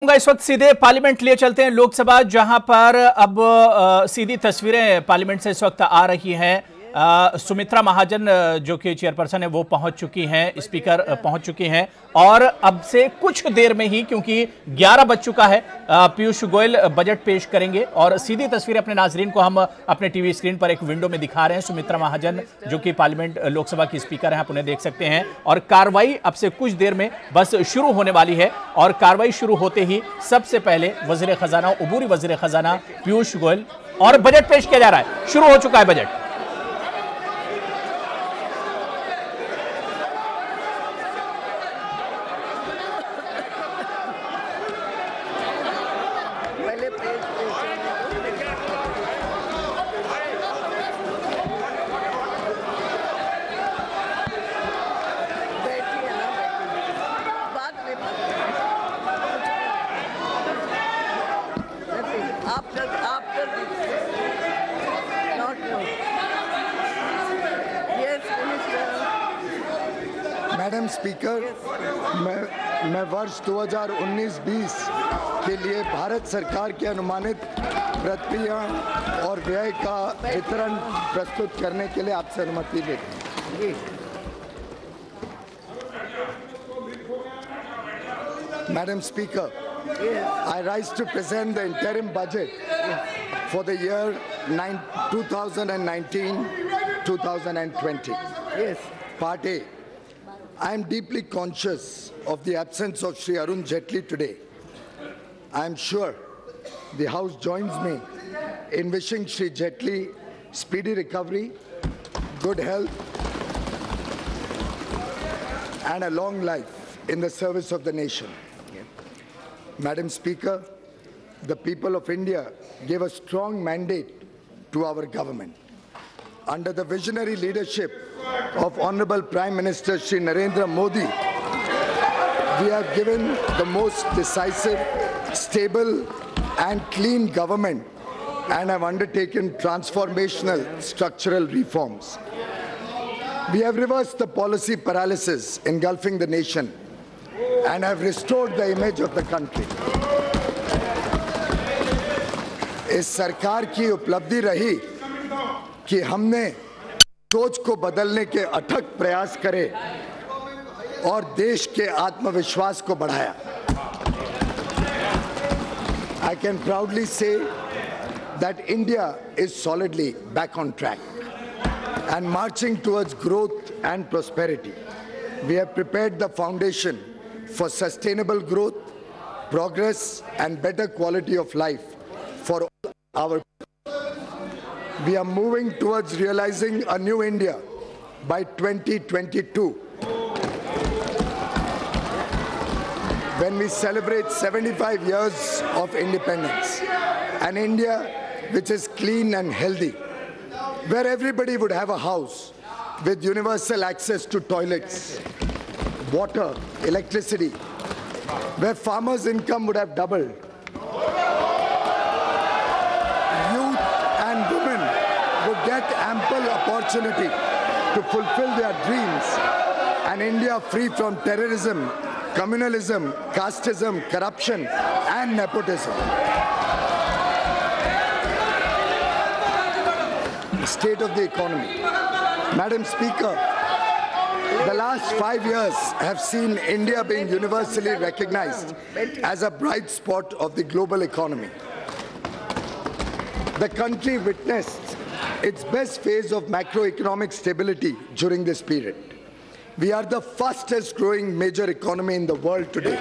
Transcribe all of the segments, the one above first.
इस वक्त सीधे पार्लियामेंट लिए चलते हैं लोकसभा, जहां पर अब सीधी तस्वीरें पार्लियामेंट से इस वक्त आ रही हैं। सुमित्रा महाजन जो कि चेयरपर्सन है वो पहुंच चुकी हैं, स्पीकर पहुंच चुकी हैं और अब से कुछ देर में ही, क्योंकि 11 बज चुका है, पीयूष गोयल बजट पेश करेंगे और सीधी तस्वीरें अपने नाजरीन को हम अपने टीवी स्क्रीन पर एक विंडो में दिखा रहे हैं। सुमित्रा महाजन जो कि पार्लियामेंट लोकसभा की स्पीकर हैं, आप उन्हें देख सकते हैं और कार्रवाई अब से कुछ देर में बस शुरू होने वाली है और कार्रवाई शुरू होते ही सबसे पहले वजीर खजाना, उबूरी वजीर खजाना पीयूष गोयल, और बजट पेश किया जा रहा है। शुरू हो चुका है बजट। मैडम स्पीकर, मैं वर्ष 2019-20 के लिए भारत सरकार की अनुमानित प्रक्रिया और व्यय का वितरण प्रस्तुत करने के लिए आपसे अनुमति लेती हूँ। Madam Speaker, I rise to present the interim budget for the year 2019-2020. Yes. Part A. I am deeply conscious of the absence of Shri Arun Jaitley today. I am sure the House joins me in wishing Shri Jaitley speedy recovery, good health, and a long life in the service of the nation. Madam Speaker, the people of India gave a strong mandate to our government. Under the visionary leadership of Honorable Prime Minister Shri Narendra Modi, we have given the most decisive, stable and clean government and have undertaken transformational structural reforms. We have reversed the policy paralysis engulfing the nation and have restored the image of the country. इस सरकार की उपलब्धि रही कि हमने सोच को बदलने के अथक प्रयास करे और देश के आत्मविश्वास को बढ़ाया. I can proudly say that India is solidly back on track and marching towards growth and prosperity. We have prepared the foundation for sustainable growth, progress, and better quality of life for all our people. We are moving towards realizing a new India by 2022, when we celebrate 75 years of independence. An India which is clean and healthy, where everybody would have a house with universal access to toilets, water, electricity, where farmers' income would have doubled. Youth and women would get ample opportunity to fulfill their dreams. An India free from terrorism, communalism, casteism, corruption, and nepotism. The state of the economy. Madam Speaker, the last 5 years have seen India being universally recognized as a bright spot of the global economy. The country witnessed its best phase of macroeconomic stability during this period. We are the fastest growing major economy in the world today,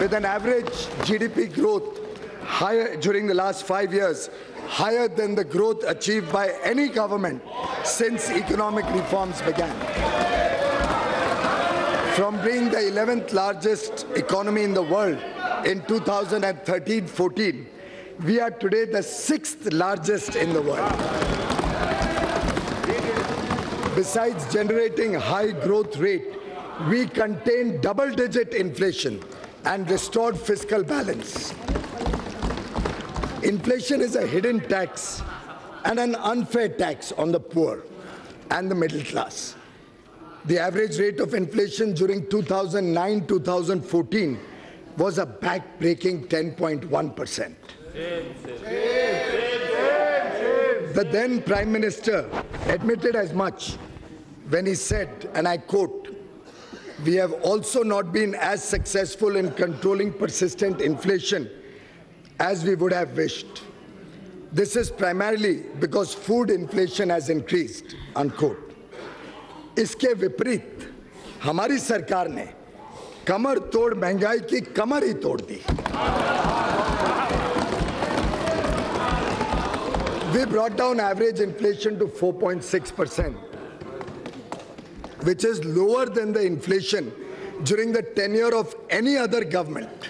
with an average GDP growth higher during the last 5 years, higher than the growth achieved by any government since economic reforms began. From being the 11th largest economy in the world in 2013-14, we are today the 6th largest in the world. Besides generating high growth rate, we contained double-digit inflation and restored fiscal balance. Inflation is a hidden tax and an unfair tax on the poor and the middle class. The average rate of inflation during 2009-2014 was a back-breaking 10.1%. The then Prime Minister admitted as much when he said, and I quote, "We have also not been as successful in controlling persistent inflation as we would have wished. This is primarily because food inflation has increased," unquote. इसके विपरीत हमारी सरकार ने कमर तोड़ महंगाई की कमर ही तोड़ दी. We brought down average inflation to 4.6%, which is lower than the inflation during the tenure of any other government.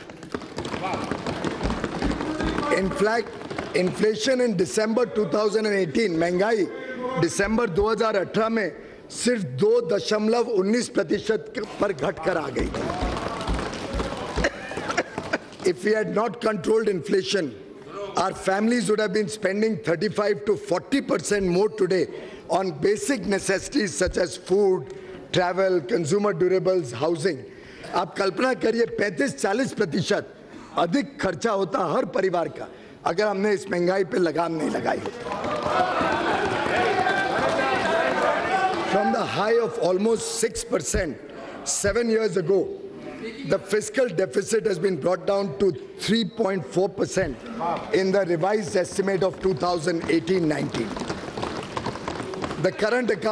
In fact, inflation in December 2018, महंगाई दिसंबर 2018 में सिर्फ 2.19% पर घटकर आ गई. If we had not controlled inflation, our families would have been spending 35 to 40% more today on basic necessities such as food, travel, consumer durables, housing. आप कल्पना करिए 35-40% अधिक खर्चा होता हर परिवार का अगर हमने इस महंगाई पे लगाम नहीं लगाई होती. From the high of almost 6% 7 years ago, the fiscal deficit has been brought down to 3.4% in the revised estimate of 2018-19. The current account